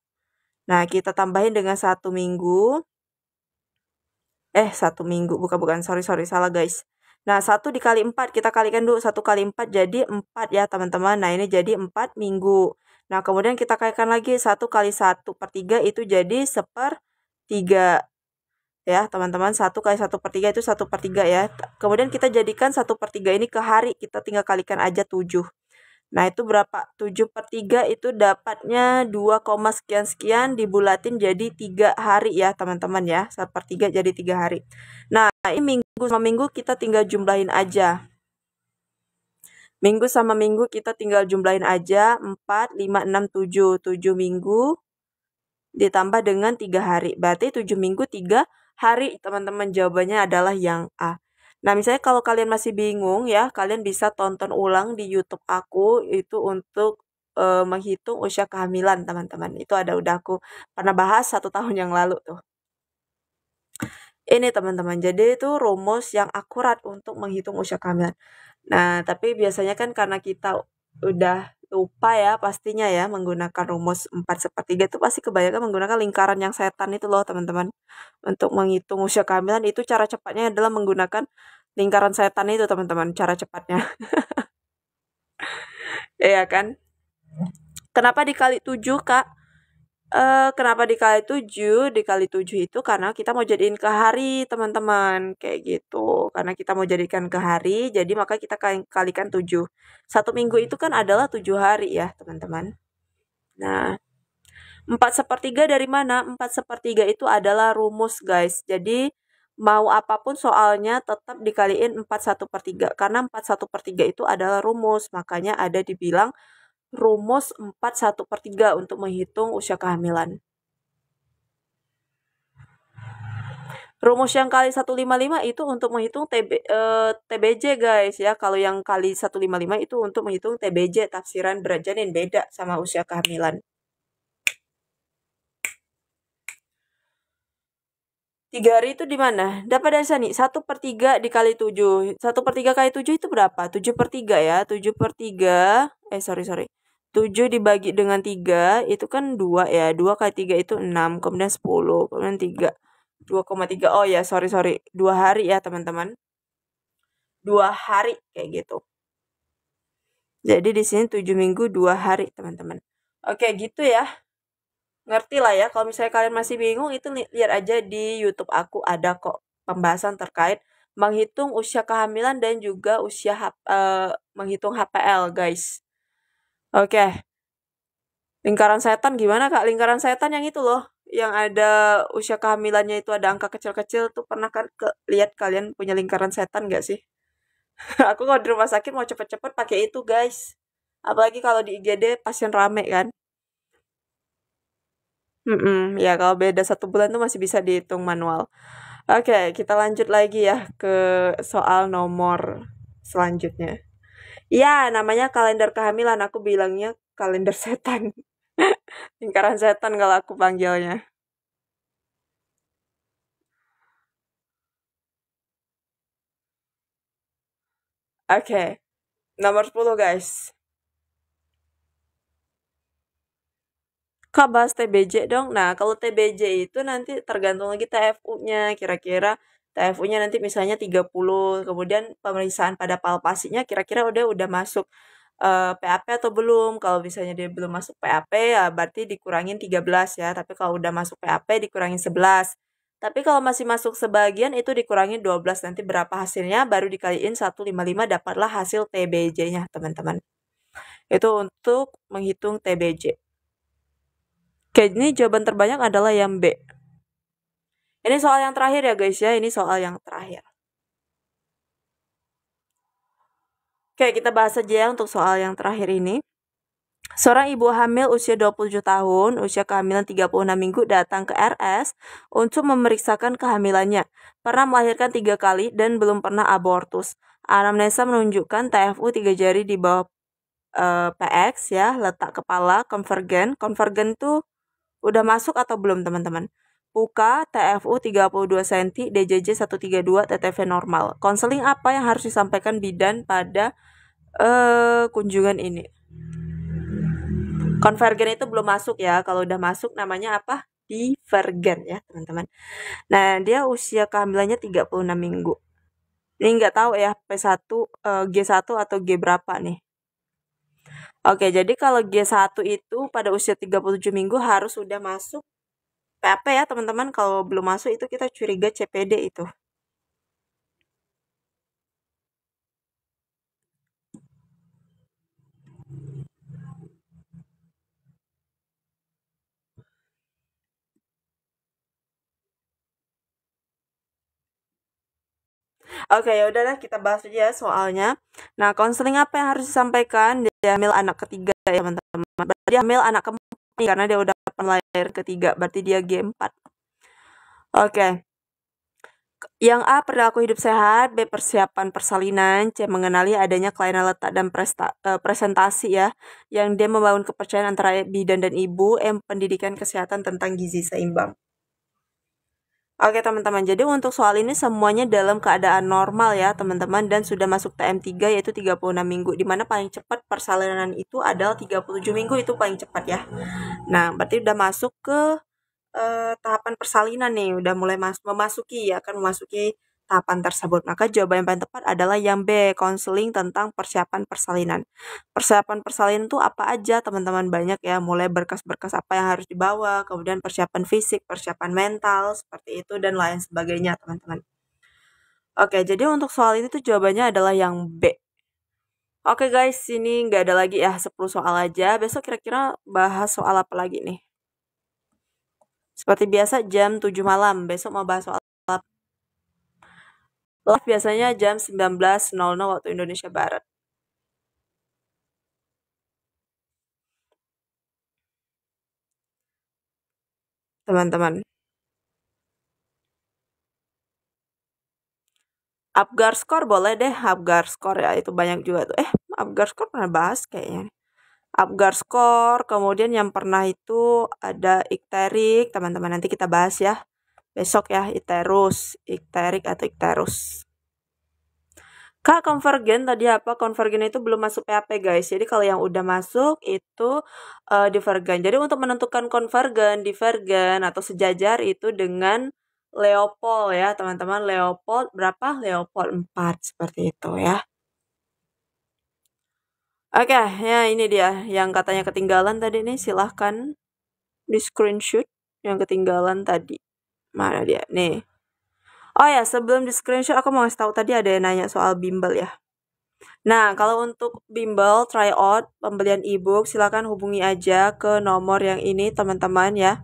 Nah, kita tambahin dengan 1 minggu. 1 minggu, bukan, sorry, salah guys. Nah, 1 dikali 4, kita kalikan dulu, 1 kali 4 jadi 4 ya teman-teman. Nah, ini jadi 4 minggu. Nah, kemudian kita kalikan lagi, 1 kali 1/3 itu jadi 1/3. Ya, teman-teman, 1 kali 1/3 itu 1/3 ya. Kemudian kita jadikan 1/3 ini ke hari, kita tinggal kalikan aja 7. Nah, itu berapa? 7/3 itu dapatnya 2, sekian-sekian dibulatin jadi 3 hari ya, teman-teman ya. 1/3 jadi 3 hari. Nah, ini minggu sama minggu kita tinggal jumlahin aja. Minggu sama minggu kita tinggal jumlahin aja. 4, 5, 6, 7. 7 minggu ditambah dengan 3 hari. Berarti 7 minggu 3 hari, teman-teman. Jawabannya adalah yang A. Nah, misalnya kalau kalian masih bingung ya, kalian bisa tonton ulang di YouTube aku itu untuk menghitung usia kehamilan, teman-teman. Itu udah aku pernah bahas 1 tahun yang lalu tuh. Ini teman-teman, jadi itu rumus yang akurat untuk menghitung usia kehamilan. Nah, tapi biasanya kan karena kita udah lupa ya pastinya ya menggunakan rumus 4/3 itu pasti kebanyakan menggunakan lingkaran yang setan itu loh teman-teman. Untuk menghitung usia kehamilan itu cara cepatnya adalah menggunakan lingkaran setan itu teman-teman, cara cepatnya. Iya kan? Kenapa dikali 7 Kak? Kenapa dikali 7? Dikali 7 itu karena kita mau jadiin ke hari, teman-teman. Kayak gitu. Karena kita mau jadikan ke hari, jadi maka kita kalikan 7. 1 minggu itu kan adalah 7 hari ya, teman-teman. Nah, 4/3 dari mana? 4/3 itu adalah rumus, guys. Jadi, mau apapun soalnya tetap dikaliin 4/1/3. Karena 4/1/3 itu adalah rumus. Makanya ada dibilang rumus 4/1/3 untuk menghitung usia kehamilan. Rumus yang kali 155 itu untuk menghitung TBJ guys ya. Kalau yang kali 155 itu untuk menghitung TBJ, tafsiran berat janin, beda sama usia kehamilan. 3 hari itu di mana? Dapat dari sini, 1/3 dikali 7. 1/3 kali 7 itu berapa? 7/3 ya. 7/3, sorry. 7 dibagi dengan 3, itu kan 2 ya. 2 kali 3 itu 6, kemudian 10, kemudian 3. 2,3. Oh ya, sorry. 2 hari ya, teman-teman. 2 hari, kayak gitu. Jadi di sini 7 minggu 2 hari, teman-teman. Oke, gitu ya. Ngerti lah ya, kalau misalnya kalian masih bingung, itu lihat aja di YouTube aku, ada kok pembahasan terkait menghitung usia kehamilan dan juga menghitung HPL, guys. Oke, lingkaran setan gimana Kak? Lingkaran setan yang itu loh, yang ada usia kehamilannya itu ada angka kecil-kecil tuh, pernah kan lihat kalian punya lingkaran setan gak sih? Aku kalau di rumah sakit mau cepet-cepet pakai itu, guys. Apalagi kalau di IGD pasien rame kan. Ya kalau beda 1 bulan tuh masih bisa dihitung manual. Oke, kita lanjut lagi ya ke soal nomor selanjutnya. Ya, namanya kalender kehamilan, aku bilangnya kalender setan. Lingkaran setan kalau aku panggilnya. Oke, nomor 10 guys. Kak bahas TBJ dong. Nah, kalau TBJ itu nanti tergantung lagi TFU-nya. Kira-kira TFU-nya nanti misalnya 30, kemudian pemeriksaan pada palpasinya kira-kira udah masuk PAP atau belum. Kalau misalnya dia belum masuk PAP ya berarti dikurangin 13 ya. Tapi kalau udah masuk PAP dikurangin 11. Tapi kalau masih masuk sebagian itu dikurangin 12. Nanti berapa hasilnya baru dikaliin 155 dapatlah hasil TBJ-nya, teman-teman. Itu untuk menghitung TBJ. Oke, ini jawaban terbanyak adalah yang B. Ini soal yang terakhir ya guys ya, ini soal yang terakhir. Oke, kita bahas saja ya untuk soal yang terakhir ini. Seorang ibu hamil usia 27 tahun, usia kehamilan 36 minggu datang ke RS untuk memeriksakan kehamilannya. Pernah melahirkan 3 kali dan belum pernah abortus. Anamnesa menunjukkan TFU 3 jari di bawah PX ya, letak kepala, konvergen. Konvergen tuh udah masuk atau belum teman-teman? Puka, TFU 32 cm, DJJ 132, TTV normal. Konseling apa yang harus disampaikan bidan pada kunjungan ini? Konvergen itu belum masuk ya. Kalau udah masuk namanya apa? Divergen ya, teman-teman. Nah, dia usia kehamilannya 36 minggu. Ini nggak tahu ya P1, G1 atau G berapa nih. Oke, jadi kalau G1 itu pada usia 37 minggu harus sudah masuk PAP ya, teman-teman. Kalau belum masuk itu kita curiga CPD itu. Oke, ya udahlah kita bahas aja soalnya. Nah, konseling apa yang harus disampaikan? Dia hamil anak ketiga ya, teman-teman. Berarti dia hamil anak keempat nih, karena dia udah lahir ketiga, berarti dia G4. Oke. Yang A, perilaku hidup sehat, B, persiapan persalinan, C, mengenali adanya kelainan letak dan presentasi ya, yang D, membangun kepercayaan antara bidan dan ibu, M, pendidikan kesehatan tentang gizi seimbang. Oke teman-teman, jadi untuk soal ini semuanya dalam keadaan normal ya teman-teman, dan sudah masuk TM3 yaitu 36 minggu, dimana paling cepat persalinan itu adalah 37 minggu, itu paling cepat ya. Nah, berarti udah masuk ke tahapan persalinan nih, udah mulai akan memasuki tahapan tersebut. Maka jawaban yang paling tepat adalah yang B, konseling tentang persiapan persalinan. Persiapan persalinan itu apa aja teman-teman? Banyak ya, mulai berkas-berkas apa yang harus dibawa, kemudian persiapan fisik, persiapan mental, seperti itu dan lain sebagainya teman-teman. Oke, jadi untuk soal ini tuh jawabannya adalah yang B. Oke guys, ini nggak ada lagi ya, 10 soal aja. Besok kira-kira bahas soal apa lagi nih? Seperti biasa jam 7 malam. Besok mau bahas soal apa? Live biasanya jam 19.00 waktu Indonesia Barat. Teman-teman. Apgar Score boleh deh, Apgar Score ya, itu banyak juga tuh. Apgar Score pernah bahas kayaknya. Apgar Score, kemudian yang pernah itu ada Ikterik, teman-teman nanti kita bahas ya. besok ya, iterus, ikterik atau ikterus. Kak, konvergen tadi apa? Konvergen itu belum masuk PHP guys. Jadi kalau yang udah masuk itu divergen. Jadi untuk menentukan konvergen, divergen atau sejajar itu dengan Leopold ya, teman-teman. Leopold berapa? Leopold 4 seperti itu ya. Oke, ya ini dia yang katanya ketinggalan tadi nih. Silahkan di screenshot yang ketinggalan tadi. Mana dia? Nih. Oh ya, sebelum di screenshot aku mau ngasih tahu tadi ada yang nanya soal bimbel ya. Nah, kalau untuk bimbel tryout pembelian ebook silakan hubungi aja ke nomor yang ini teman-teman ya.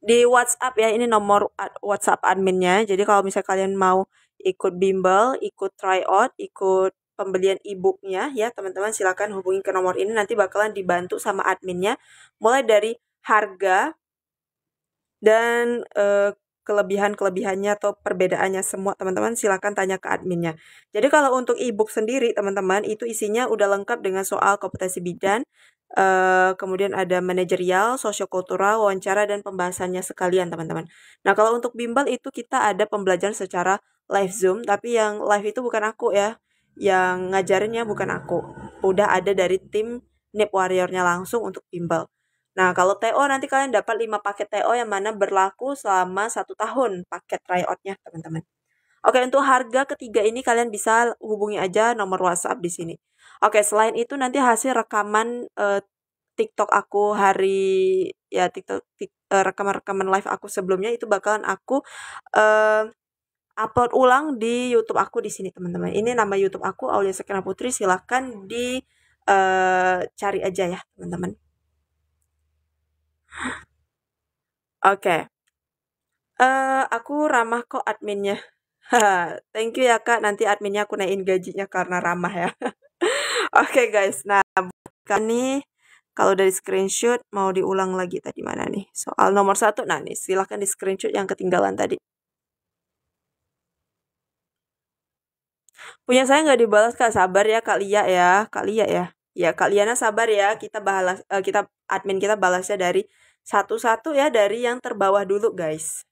Di WhatsApp ya, ini nomor WhatsApp adminnya. Jadi kalau misalnya kalian mau ikut bimbel, ikut tryout, ikut pembelian ebooknya ya teman-teman silakan hubungi ke nomor ini, nanti bakalan dibantu sama adminnya mulai dari harga dan kelebihan-kelebihannya atau perbedaannya semua teman-teman silakan tanya ke adminnya. Jadi kalau untuk ebook sendiri teman-teman itu isinya udah lengkap dengan soal kompetensi bidan, kemudian ada manajerial, sosiokultural, wawancara dan pembahasannya sekalian teman-teman. Nah kalau untuk bimbel itu kita ada pembelajaran secara live Zoom, tapi yang live itu bukan aku ya, yang ngajarinnya bukan aku. Udah ada dari tim NIP Warrior-nya langsung untuk bimbel. Nah, kalau TO nanti kalian dapat 5 paket TO yang mana berlaku selama 1 tahun paket tryout-nya, teman-teman. Oke, untuk harga ketiga ini kalian bisa hubungi aja nomor WhatsApp di sini. Oke, selain itu nanti hasil rekaman TikTok aku hari ya rekaman-rekaman live aku sebelumnya itu bakalan aku upload ulang di YouTube aku di sini, teman-teman. Ini nama YouTube aku Aulia Sekina Putri, silahkan di cari aja ya, teman-teman. Oke. Aku ramah kok adminnya. Thank you ya Kak, nanti adminnya aku naikin gajinya karena ramah ya. Oke guys, nah bukan nih kalau dari screenshot mau diulang lagi tadi mana nih? Soal nomor 1, nah nih silahkan di screenshot yang ketinggalan tadi. Punya saya nggak dibalas Kak, sabar ya Kak Lia ya, Kak Lia ya. Ya Kak Liana sabar ya, kita admin kita balasnya dari satu-satu ya, dari yang terbawah dulu guys.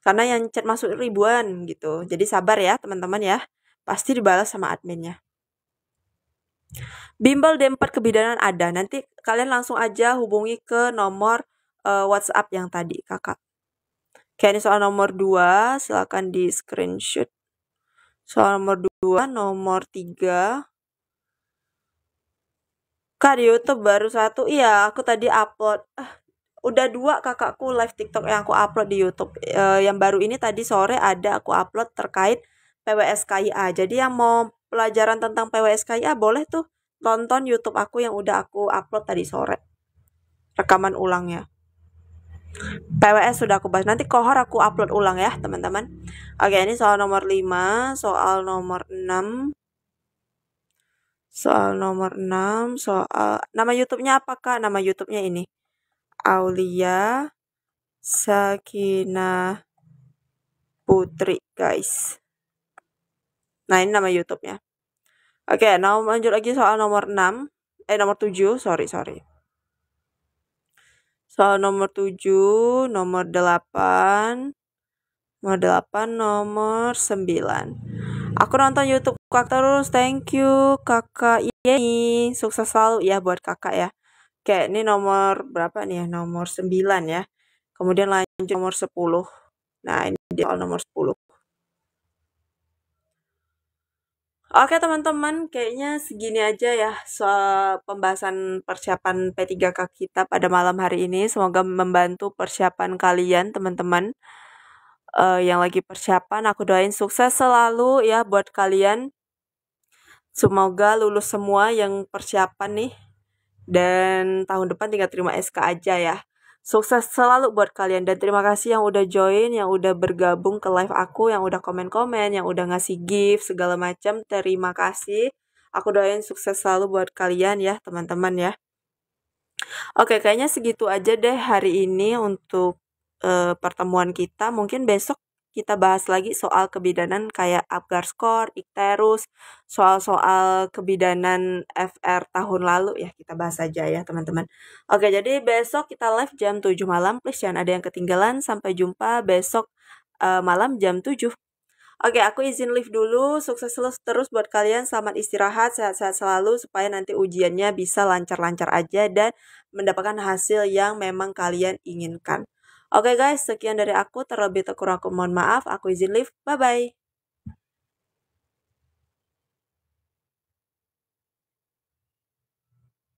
Karena yang chat masuk ribuan gitu. Jadi sabar ya teman-teman ya. Pasti dibalas sama adminnya. Bimbel D4 kebidanan ada. Nanti kalian langsung aja hubungi ke nomor WhatsApp yang tadi kakak. Oke, ini soal nomor 2. Silakan di screenshot. Soal nomor 2, nomor 3. Kak di YouTube baru 1. Iya, aku tadi upload. Udah 2 kakakku live TikTok yang aku upload di YouTube. Yang baru ini tadi sore ada aku upload terkait PWSKIA. Jadi yang mau pelajaran tentang PWSKIA boleh tuh tonton YouTube aku yang udah aku upload tadi sore. Rekaman ulangnya. PWS sudah aku bahas. Nanti kohor aku upload ulang ya, teman-teman. Oke, ini soal nomor 5, soal nomor 6. Soal nomor 6, soal nama YouTube-nya apa Kak? Nama YouTube-nya ini. Aulia Sekina Putri guys. Nah ini nama YouTube-nya. Oke, nah lanjut lagi soal nomor 6. Nomor 7, sorry. Soal nomor 7, nomor 8, nomor 9. Aku nonton YouTube Kak terus, thank you Kakak Yeni. Sukses selalu ya buat Kakak ya. Oke, ini nomor berapa nih ya? Nomor 9 ya. Kemudian lanjut nomor 10. Nah, ini dia soal nomor 10. Oke teman-teman, kayaknya segini aja ya soal pembahasan persiapan P3K kita pada malam hari ini. Semoga membantu persiapan kalian teman-teman yang lagi persiapan. Aku doain sukses selalu ya buat kalian. Semoga lulus semua yang persiapan nih. Dan tahun depan tinggal terima SK aja ya. Sukses selalu buat kalian dan terima kasih yang udah join, yang udah bergabung ke live aku, yang udah komen-komen, yang udah ngasih gift segala macam. Terima kasih. Aku doain sukses selalu buat kalian ya, teman-teman ya. Oke, kayaknya segitu aja deh hari ini untuk pertemuan kita. Mungkin besok kita bahas lagi soal kebidanan kayak Apgar Skor, Ikterus, soal-soal kebidanan FR tahun lalu ya, kita bahas aja ya teman-teman. Oke, jadi besok kita live jam 7 malam, please jangan ada yang ketinggalan. Sampai jumpa besok malam jam 7. Oke, aku izin live dulu. Sukses terus buat kalian. Selamat istirahat, sehat-sehat selalu supaya nanti ujiannya bisa lancar-lancar aja dan mendapatkan hasil yang memang kalian inginkan. Oke guys, sekian dari aku. Terlebih kurang aku mohon maaf. Aku izin live. Bye-bye.